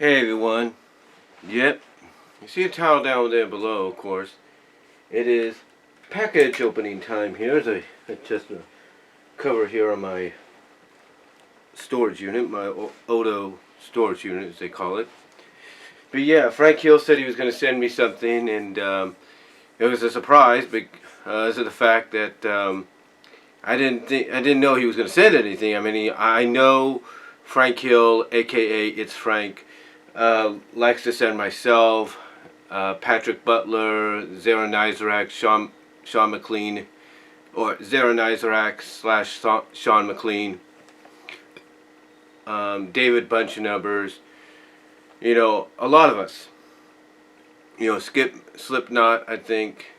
Hey everyone. Yep. You see a towel down there below, of course. It is package opening time here. There's just a cover here on my storage unit, my Odo storage unit as they call it. But yeah, Frank Hill said he was going to send me something, and it was a surprise because of the fact that I didn't know he was going to send anything. I mean, I know Frank Hill, aka It's Frank, likes to send myself, Patrick Butler, Zara Nizarak, Sean McLean, or Zara Nizarak / Sean McLean, David Bunch of Numbers, you know, a lot of us. You know, Slipknot, I think.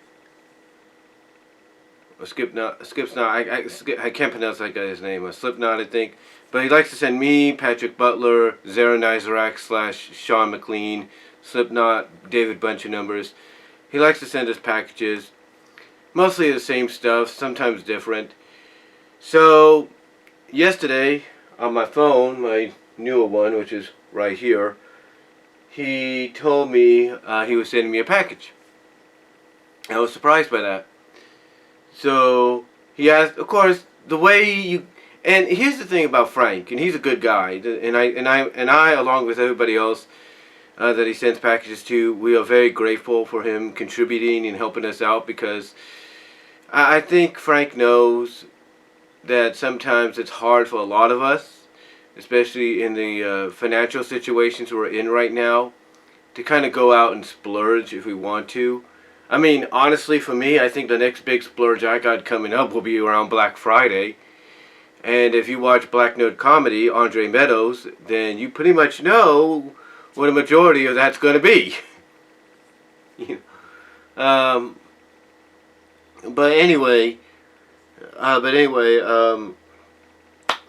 Or Skip's not. I can't pronounce that guy's name. Slipknot, I think. But he likes to send me, Patrick Butler, Zara Nizarak / Sean McLean, Slipknot, David Bunch of Numbers. He likes to send us packages. Mostly the same stuff, sometimes different. So, yesterday, on my phone, my newer one, which is right here, he told me he was sending me a package. I was surprised by that. So, he asked, of course, the way you... And here's the thing about Frank, and he's a good guy, and I, along with everybody else that he sends packages to, we are very grateful for him contributing and helping us out, because I think Frank knows that sometimes it's hard for a lot of us, especially in the financial situations we're in right now, to kind of go out and splurge if we want to. I mean, honestly, for me, I think the next big splurge I got coming up will be around Black Friday. And if you watch Black Note Comedy, Andre Meadows, then you pretty much know what a majority of that's going to be. But anyway, you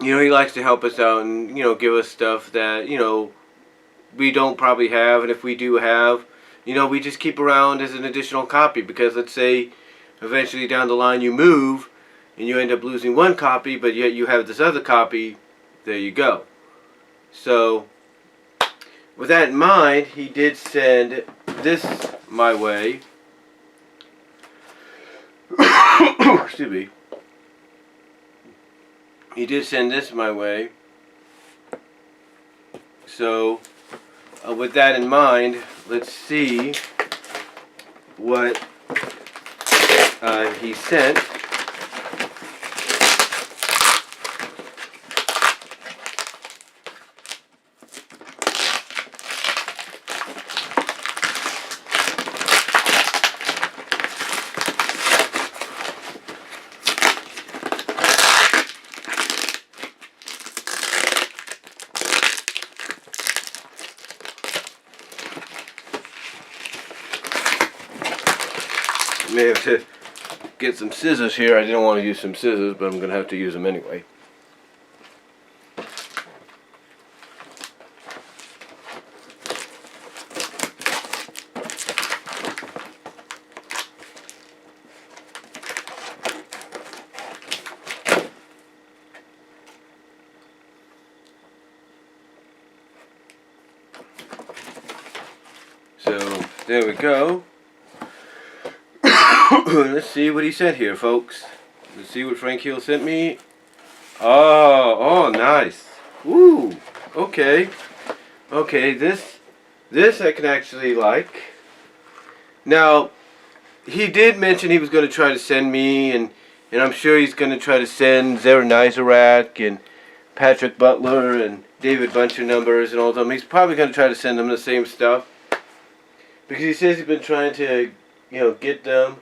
know, he likes to help us out and, you know, give us stuff that, you know, we don't probably have. And if we do have, you know, we just keep around as an additional copy. Because let's say eventually down the line you move, and you end up losing one copy, but yet you have this other copy, there you go. So, with that in mind, he did send this my way. Excuse me. He did send this my way. So, with that in mind, let's see what he sent. May have to get some scissors here. I didn't want to use some scissors, but I'm going to have to use them anyway. So, there we go. Let's see what he sent here, folks. Let's see what Frank Hill sent me. Oh, nice. Woo. Okay. Okay, this I can actually like. Now, he did mention he was going to try to send me, and I'm sure he's going to try to send Zara Nizarak and Patrick Butler and David Bunch of Numbers and all of them. He's probably going to try to send them the same stuff, because he says he's been trying to, you know, get them.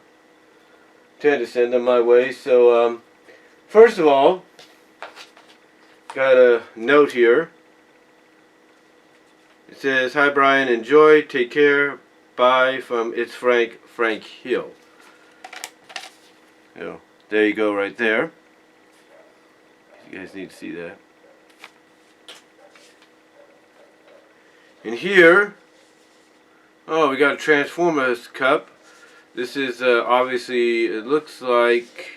Trying to send them my way. So, first of all, got a note here. It says, "Hi Brian, enjoy, take care, bye from It's Frank Hill." You know, there you go, right there. You guys need to see that. And here, oh, we got a Transformers cup. This is obviously, it looks like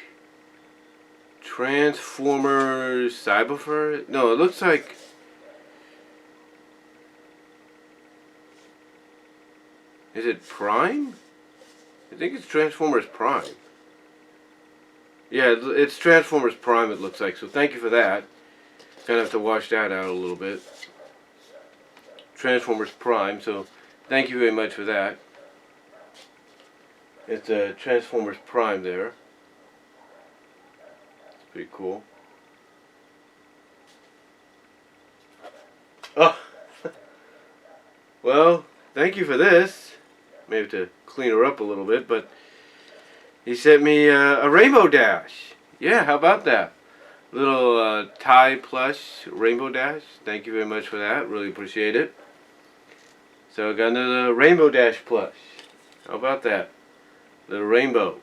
Transformers Cyberfur. No, it looks like Is it Prime? I think it's Transformers Prime. Yeah, it's Transformers Prime it looks like, so thank you for that. Gonna have to wash that out a little bit. Transformers Prime, so thank you very much for that. It's a Transformers Prime there. It's pretty cool. Oh, well, thank you for this. Maybe to clean her up a little bit, but he sent me a Rainbow Dash. Yeah, how about that? Little tie plush Rainbow Dash. Thank you very much for that. Really appreciate it. So I got another Rainbow Dash plush. How about that? Little rainbow.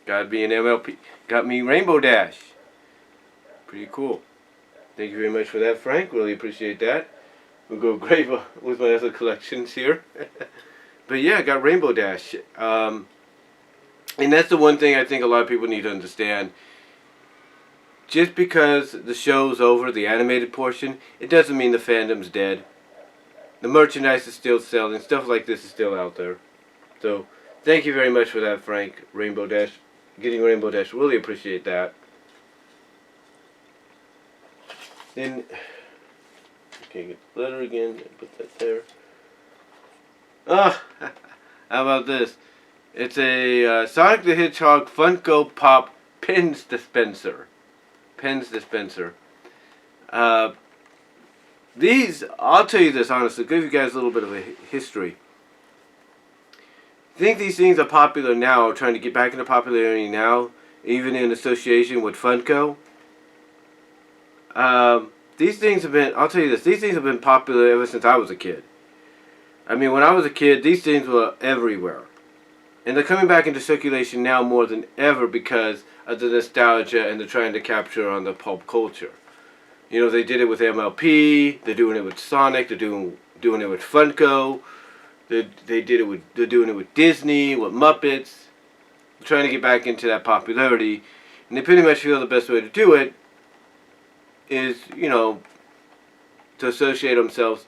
Got me an MLP. Got me Rainbow Dash. Pretty cool. Thank you very much for that, Frank. Really appreciate that. We'll go great with my other collections here. But yeah, I got Rainbow Dash. And that's the one thing I think a lot of people need to understand. Just because the show's over, the animated portion, it doesn't mean the fandom's dead. The merchandise is still selling. Stuff like this is still out there. So, thank you very much for that, Frank. Rainbow Dash. Getting Rainbow Dash. Really appreciate that. Then, okay, get the letter again. Put that there. Ah, how about this? It's a Sonic the Hedgehog Funko Pop Pins Dispenser. Pins Dispenser. These, I'll tell you this honestly, give you guys a little bit of a history. I think these things are popular now, trying to get back into popularity now, even in association with Funko. These things have been, I'll tell you this, these things have been popular ever since I was a kid. I mean, when I was a kid, these things were everywhere. And they're coming back into circulation now more than ever because of the nostalgia and they're trying to capture on the pulp culture. You know, they did it with MLP, they're doing it with Sonic, they're doing it with Funko, they're doing it with Disney, with Muppets. They're trying to get back into that popularity. And they pretty much feel the best way to do it is, you know, to associate themselves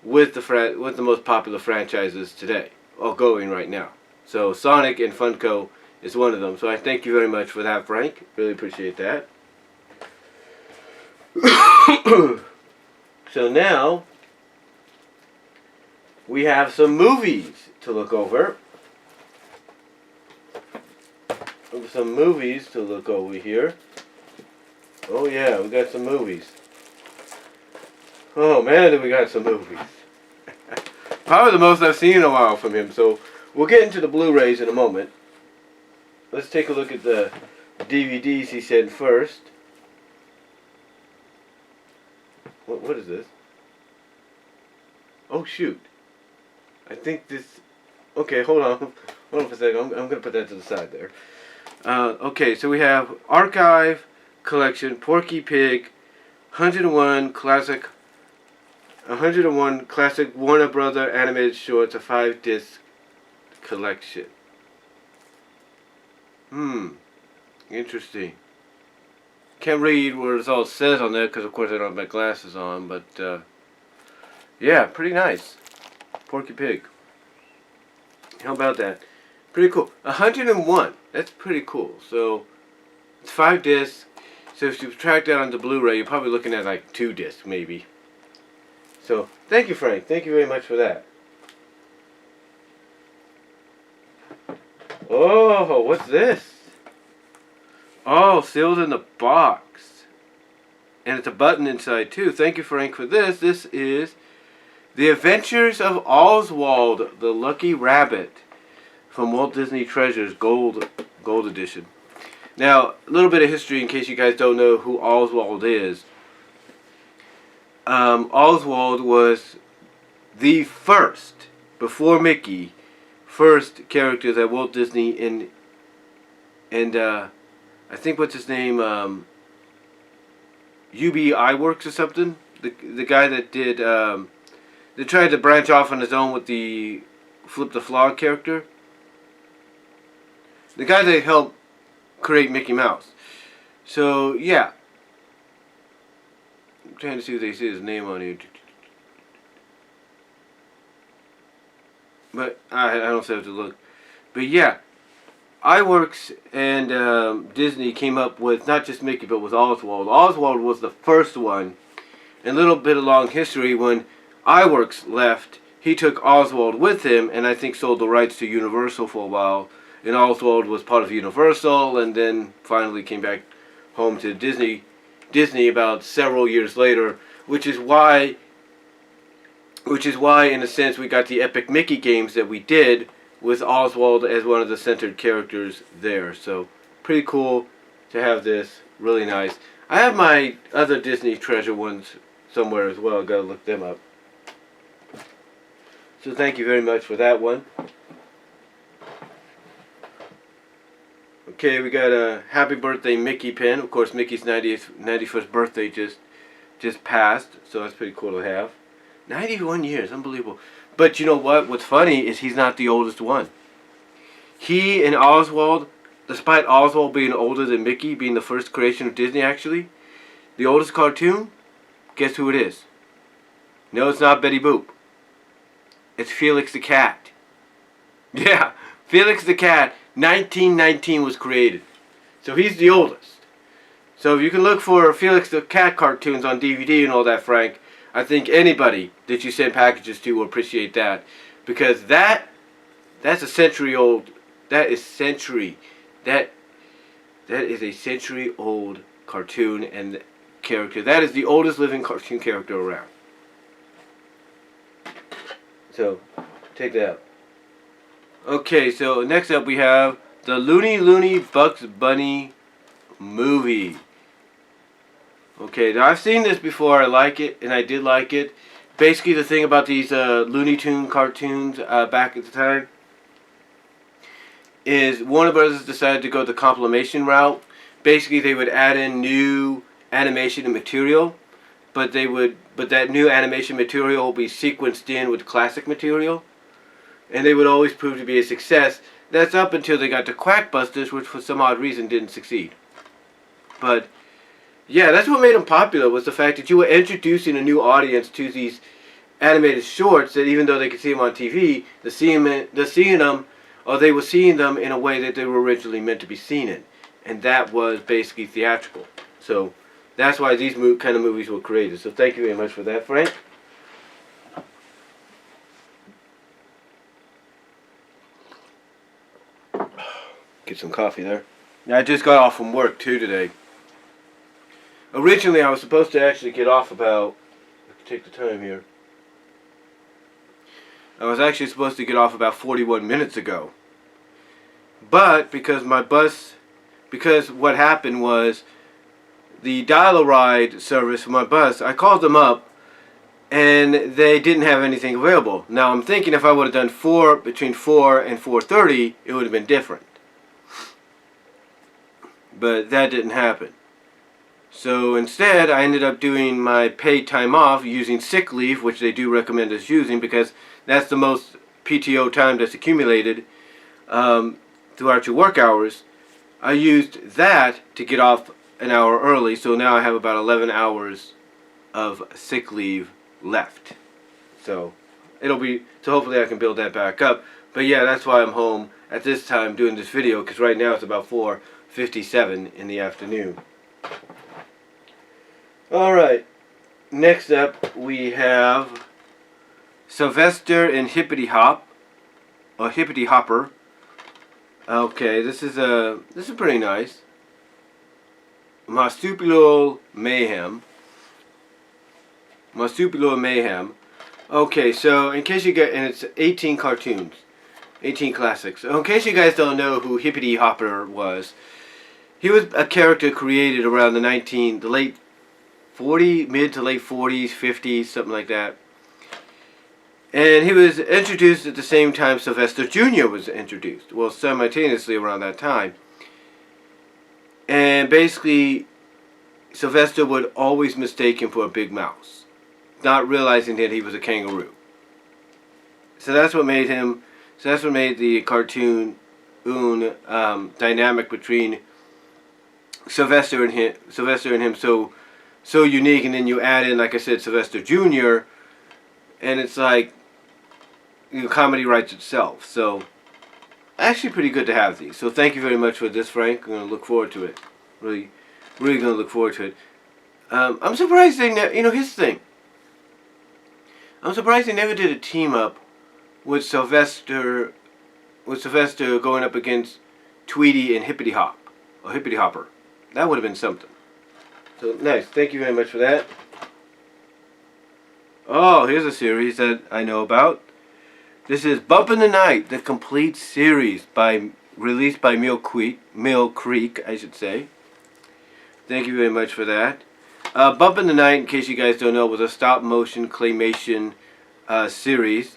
with the most popular franchises today, or going right now. So Sonic and Funko is one of them. So I thank you very much for that, Frank. Really appreciate that. So now we have some movies to look over. Some movies to look over here. Oh yeah, we got some movies. Oh man, we got some movies. Probably the most I've seen in a while from him. So we'll get into the Blu-rays in a moment. Let's take a look at the DVDs he sent first. What is this? Oh shoot. I think this... Okay, hold on. Hold on for a second. I'm going to put that to the side there. Okay, so we have Archive Collection, Porky Pig, 101 Classic Warner Brother Animated Shorts, a 5-disc collection. Interesting. Can't read what it all says on there because of course I don't have my glasses on, but yeah, pretty nice. Porky Pig. How about that? Pretty cool. 101. That's pretty cool. So it's 5 discs. So if you subtract that onto Blu-ray, you're probably looking at like 2 discs maybe. So thank you, Frank. Thank you very much for that. Oh, what's this? Oh, sealed in the box. And it's a button inside too. Thank you, Frank, for this. This is The Adventures of Oswald the Lucky Rabbit from Walt Disney Treasures Gold Edition. Now, a little bit of history in case you guys don't know who Oswald is. Oswald was the first, before Mickey, first character that Walt Disney and I think what's his name, UB Iwerks or something. The guy that did they tried to branch off on his own with the Flip the Frog character. The guy that helped create Mickey Mouse. So yeah, I'm trying to see if they see his name on here. but I don't have to look. But yeah, iWorks and Disney came up with not just Mickey, but with Oswald. Oswald was the first one. And a little bit of long history, when iWorks left, he took Oswald with him, and I think sold the rights to Universal for a while. And Oswald was part of Universal, and then finally came back home to Disney about several years later, which is why, in a sense, we got the epic Mickey games that we did with Oswald as one of the centered characters there. So pretty cool to have this. Really nice. I have my other Disney treasure ones somewhere as well. Gotta look them up. So thank you very much for that one. Okay, we got a happy birthday Mickey pin. Of course, Mickey's 91st birthday just passed, so that's pretty cool to have. 91 years, unbelievable. But you know what? What's funny is he's not the oldest one. He and Oswald, despite Oswald being older than Mickey, being the first creation of Disney actually, the oldest cartoon, guess who it is? No, it's not Betty Boop. It's Felix the Cat. Yeah, Felix the Cat, 1919 was created. So he's the oldest. So if you can look for Felix the Cat cartoons on DVD and all that, Frank, I think anybody that you send packages to will appreciate that. Because that's a century old. That is a century old cartoon and character. That is the oldest living cartoon character around. So, take that out. Okay, so next up we have the Looney Bugs Bunny movie. Okay, now I've seen this before. I like it, and I did like it. Basically, the thing about these Looney Tune cartoons back at the time is Warner Brothers decided to go the compilation route. Basically, they would add in new animation and material, but that new animation material will be sequenced in with classic material, and they would always prove to be a success. That's up until they got to Quackbusters, which for some odd reason didn't succeed. But yeah, that's what made them popular, was the fact that you were introducing a new audience to these animated shorts that even though they could see them on TV, they were seeing them in a way that they were originally meant to be seen in. And that was basically theatrical. So that's why these kind of movies were created. So thank you very much for that, Frank. Get some coffee there. Now, I just got off from work too today. Originally, I was supposed to actually get off about, I can take the time here. I was actually supposed to get off about 41 minutes ago. But because what happened was the dial-a-ride service for my bus, I called them up and they didn't have anything available. Now, I'm thinking if I would have done between 4 and 4:30, it would have been different. But that didn't happen. So instead, I ended up doing my paid time off using sick leave, which they do recommend us using because that's the most PTO time that's accumulated throughout your work hours. I used that to get off an hour early, so now I have about 11 hours of sick leave left. So hopefully I can build that back up. But yeah, that's why I'm home at this time doing this video, because right now it's about 4:57 in the afternoon. Alright, next up we have Sylvester and Hippity Hop, or Hippity Hopper. Okay, this is pretty nice. Marsupial Mayhem. Okay, so in case you and it's 18 cartoons, 18 classics. So in case you guys don't know who Hippity Hopper was, he was a character created around mid to late 40s, 50s, something like that. And he was introduced at the same time Sylvester Jr. was introduced. Well, simultaneously around that time. And basically, Sylvester would always mistake him for a big mouse, not realizing that he was a kangaroo. So that's what made the cartoon dynamic between Sylvester and him so unique. And then you add in, like I said, Sylvester Jr., and it's like, comedy writes itself. So actually pretty good to have these. So thank you very much for this, Frank. I'm going to look forward to it. Really going to look forward to it. I'm surprised they here's the thing. I'm surprised they never did a team up with Sylvester going up against Tweety and Hippity Hop, or Hippity Hopper. That would have been something. So nice. Thank you very much for that. Oh, here's a series that I know about. This is Bump in the Night, the complete series released by Mill Creek, I should say. Thank you very much for that. Bump in the Night, in case you guys don't know, was a stop-motion claymation series.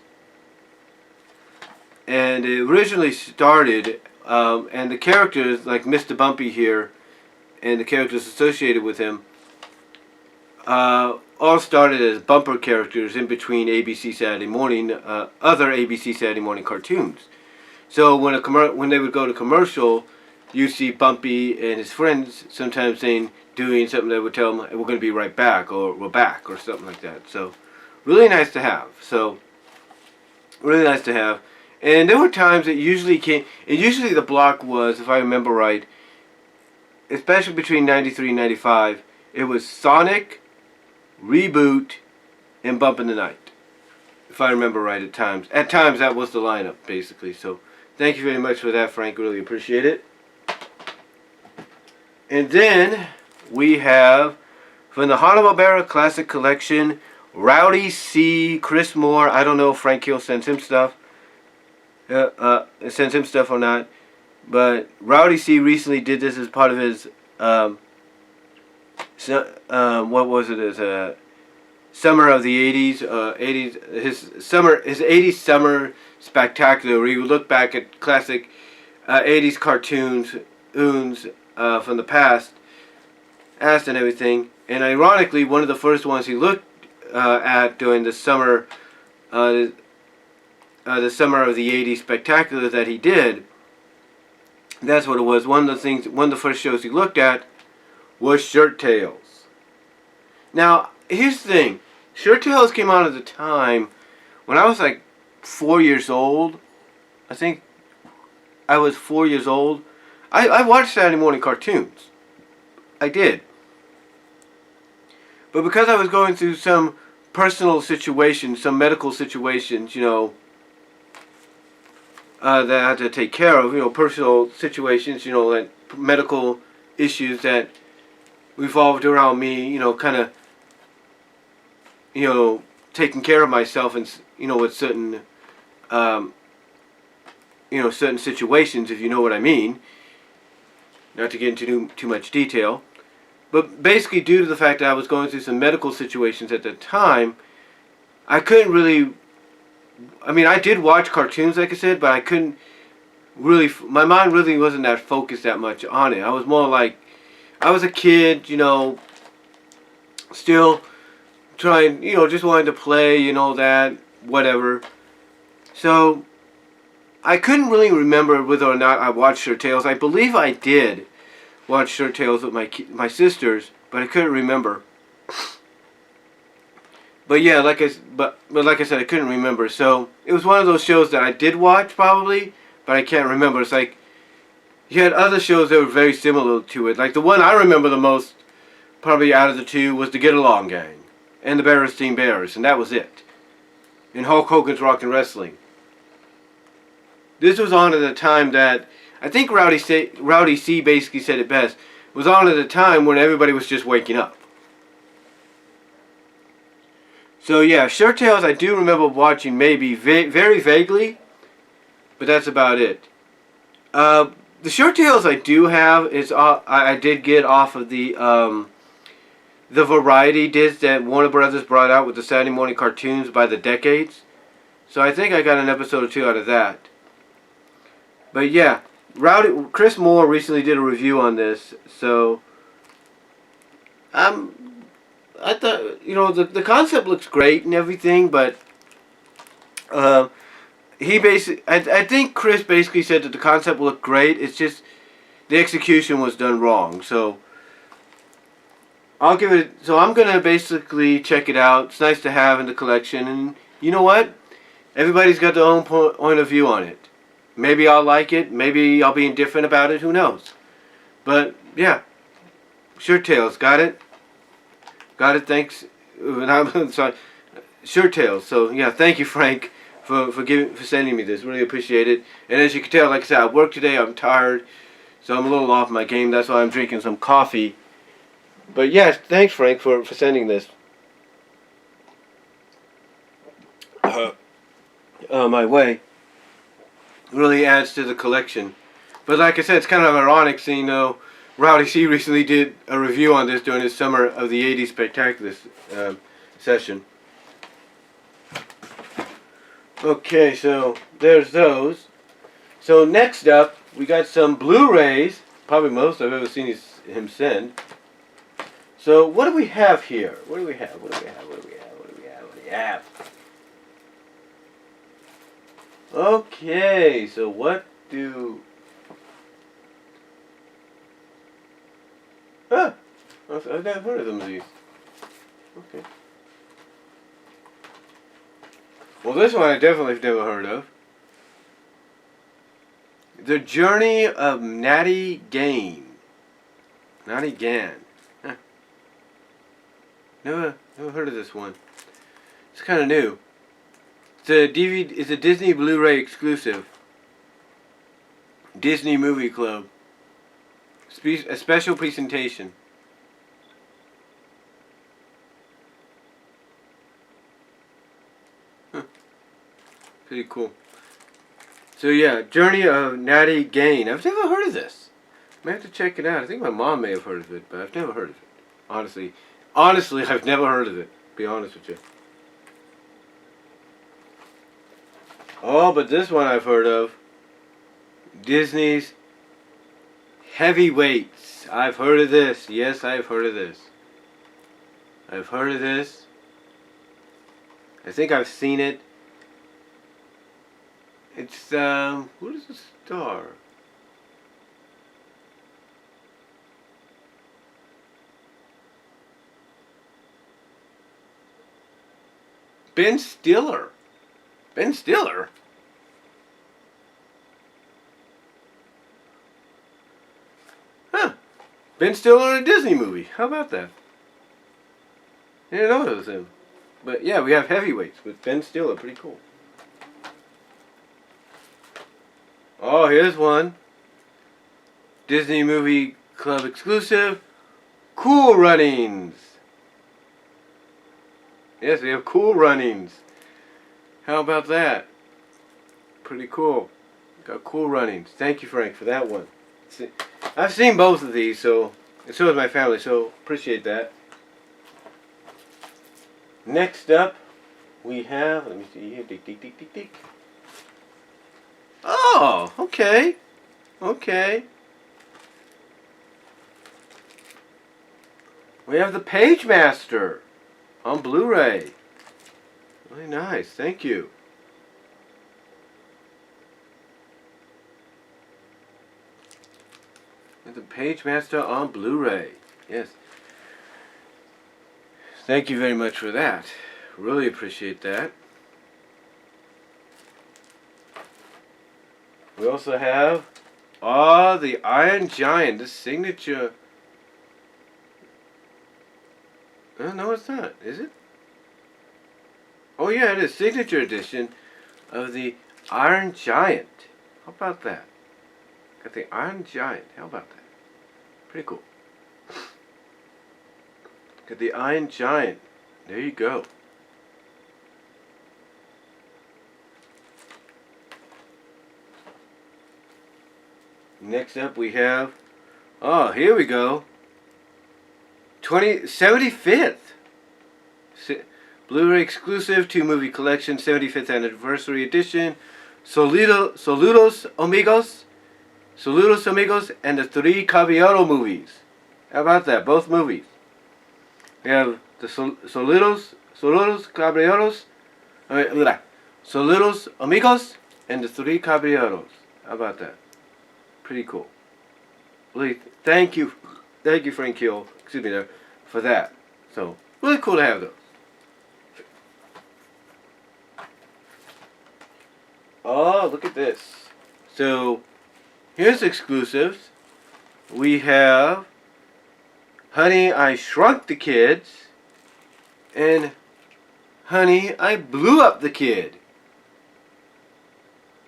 And it originally started, and the characters, like Mr. Bumpy here, and the characters associated with him, all started as bumper characters in between ABC Saturday Morning, other ABC Saturday Morning cartoons. So when they would go to commercial, you see Bumpy and his friends sometimes doing something that would tell them, "We're going to be right back," or "We're back," or something like that. So really nice to have. And there were times that usually the block was, if I remember right, especially between 93 and 95, it was Sonic, Reboot, and Bump in the Night. If I remember right at times. At times that was the lineup, basically. So thank you very much for that, Frank. Really appreciate it. And then we have, from the Hanna-Barbera Classic Collection, Rowdy C. Chris Moore. I don't know if Frank Hill sends him stuff. Or not. But Rowdy C. recently did this as part of his what was it? As summer of the 80s, his 80s summer spectacular, where he would look back at classic 80s cartoons from the past and everything. And ironically, one of the first ones he looked at during the summer of the 80s spectacular that he did, that's what it was. One of the first shows he looked at was Shirt Tales. Now, here's the thing. Shirt Tales came out at the time when I was like 4 years old. I think I was 4 years old. I watched Saturday morning cartoons. I did. But because I was going through some personal situations, some medical situations, that I had to take care of, personal situations, like medical issues that revolved around me, kind of, taking care of myself and, with certain, certain situations, if you know what I mean. Not to get into too much detail. But basically, due to the fact that I was going through some medical situations at the time, I couldn't really, I did watch cartoons, like I said, but I couldn't really, my mind really wasn't that focused that much on it. I was more like, I was a kid, still trying, just wanting to play, that, whatever. So, I couldn't really remember whether or not I watched Shirt Tales. I believe I did watch Shirt Tales with my sisters, but I couldn't remember. But yeah, like I said, I couldn't remember. So it was one of those shows that I did watch probably, but I can't remember. It's like you had other shows that were very similar to it. Like the one I remember the most, probably out of the two, was the Get Along Gang and the Berenstein Bears, and that was it. And Hulk Hogan's Rockin' Wrestling. This was on at a time that I think Rowdy C basically said it best. It was on at a time when everybody was just waking up. So yeah, Shirt Tales I do remember watching maybe very vaguely, but that's about it. The Shirt Tales I do have is I did get off of the variety disc that Warner Brothers brought out with the Saturday morning cartoons by the decades. So I think I got an episode or two out of that. But yeah, Chris Moore recently did a review on this, so I thought, the concept looks great and everything, but I think Chris basically said that the concept looked great. It's just the execution was done wrong. So I'm gonna basically check it out. It's nice to have in the collection, and you know what? Everybody's got their own point of view on it. Maybe I'll like it. Maybe I'll be indifferent about it. Who knows? But yeah, Shirt Tails, got it. Got it. Thanks. I'm sorry, Shirt Tails. So yeah, thank you, Frank, for sending me this. Really appreciate it. And as you can tell, like I said, I worked today. I'm tired, so I'm a little off my game. That's why I'm drinking some coffee. But yes, thanks, Frank, for sending this. My way. Really adds to the collection. But like I said, it's kind of ironic seeing, Rowdy C recently did a review on this during his Summer of the 80s Spectacular session. Okay, so there's those. So next up, we got some Blu-rays. Probably most I've ever seen him send. So what do we have here? What do we have? Okay, so what do... I've never heard of them these. Okay. Well, this one I definitely have never heard of. The Journey of Natty Gane. Natty Gann. Huh. Never heard of this one. It's kind of new. It's a Disney Blu-ray exclusive. Disney Movie Club. A special presentation. Huh. Pretty cool. So yeah, Journey of Natty Gane. I've never heard of this. I may have to check it out. I think my mom may have heard of it, but I've never heard of it. Honestly, I've never heard of it. To be honest with you. Oh, but this one I've heard of. Disney's Heavyweights. I've heard of this. Yes, I've heard of this. I've heard of this. I think I've seen it. It's, who does it star? Ben Stiller. Ben Stiller? Huh. Ben Stiller in a Disney movie. How about that? I didn't know it was him. But yeah, we have Heavyweights with Ben Stiller. Pretty cool. Oh, here's one. Disney Movie Club exclusive. Cool Runnings. Yes, we have Cool Runnings. How about that? Pretty cool. Got Cool Runnings. Thank you, Frank, for that one. I've seen both of these, and so has my family, so appreciate that. Next up, we have, let me see here, tick. Oh, okay. Okay. We have the Pagemaster on Blu-ray. Really nice, thank you. The Pagemaster on Blu-ray. Yes. Thank you very much for that. Really appreciate that. We also have the Iron Giant, the signature. Oh, no, it's not, is it? Oh yeah, it is signature edition of the Iron Giant. How about that? Got the Iron Giant. How about that? Pretty cool. Got the Iron Giant. There you go. Next up we have, here we go. 75th. Blu-ray exclusive 2-movie collection, 75th anniversary edition. Saludos amigos. Saludos amigos and the 3 Caballero movies. How about that? Both movies. We have the Saludos Caballeros. Saludos amigos and the 3 Caballeros. How about that? Pretty cool. Really, thank you, Frank Hill, for that. So, really cool to have those. Oh, look at this. So, here's exclusives. We have Honey, I Shrunk the Kids and Honey, I Blew Up the Kid.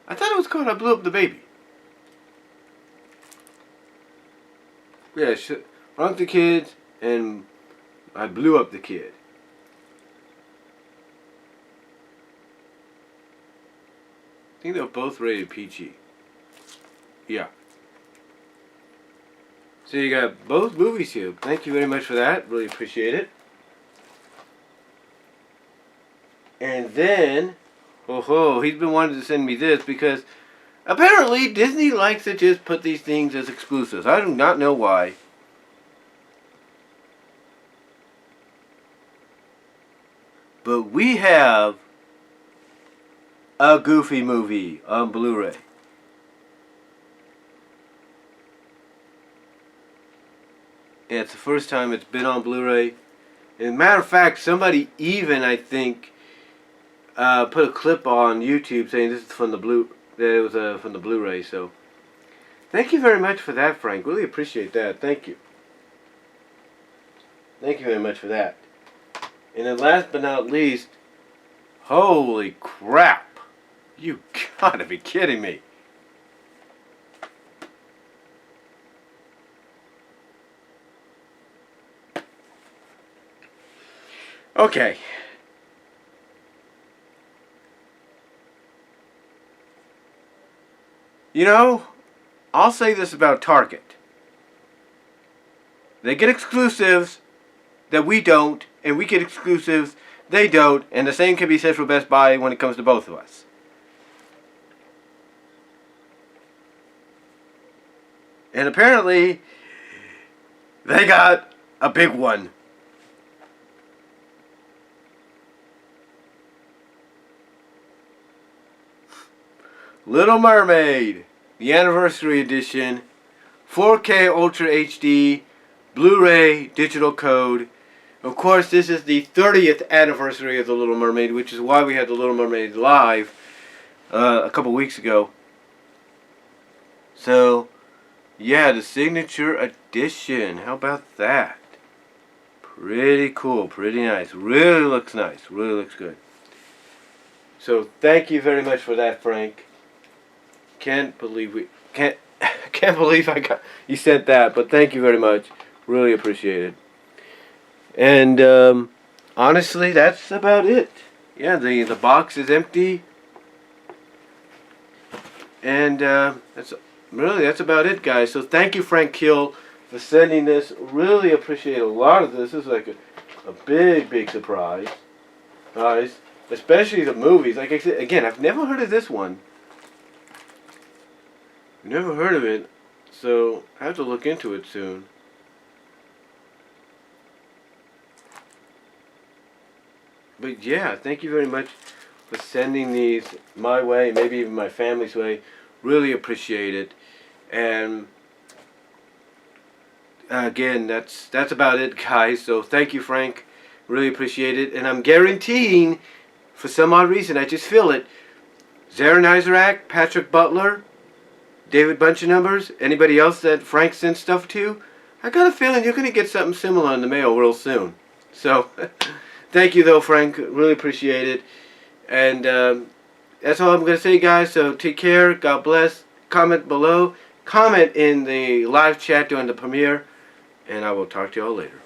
I thought it was called I Blew Up the Baby. Yeah, Shrunk the Kids and I Blew Up the Kid. I think they're both rated PG. Yeah. So you got both movies here. Thank you very much for that. Really appreciate it. And then, he's been wanting to send me this because apparently Disney likes to just put these things as exclusives. I do not know why. But we have a Goofy movie on Blu-ray. Yeah, it's the first time it's been on Blu-ray. As a matter of fact, somebody even, I think, put a clip on YouTube saying this is from the from the Blu-ray. So, thank you very much for that, Frank. Really appreciate that. Thank you. Thank you very much for that. And then last but not least, holy crap. You gotta be kidding me. Okay. You know, I'll say this about Target. They get exclusives that we don't, and we get exclusives they don't, and the same can be said for Best Buy when it comes to both of us. And apparently, they got a big one. Little Mermaid, the anniversary edition, 4K Ultra HD, Blu-ray digital code. Of course, this is the 30th anniversary of The Little Mermaid, which is why we had The Little Mermaid live a couple weeks ago. So, yeah, the signature edition. How about that? Pretty cool, pretty nice. Really looks nice. Really looks good. So, thank you very much for that, Frank. Can't believe you sent that, but thank you very much. Really appreciate it. And honestly, that's about it. Yeah, the box is empty, and that's about it, guys. So thank you, Frank Kill, for sending this. Really appreciate a lot of this. This is like a big surprise, guys. Especially the movies. Like I said, again, I've never heard of this one. Never heard of it, so I have to look into it soon. But yeah, thank you very much for sending these my way, maybe even my family's way. Really appreciate it. And again, that's about it, guys. So thank you, Frank. Really appreciate it. And I'm guaranteeing, for some odd reason, I just feel it, Zarin Isaac, Patrick Butler, David Bunch of Numbers, anybody else that Frank sent stuff to, I got a feeling you're going to get something similar in the mail real soon. So, thank you though, Frank. Really appreciate it. And that's all I'm going to say, guys. So, take care. God bless. Comment below. Comment in the live chat during the premiere. And I will talk to y'all later.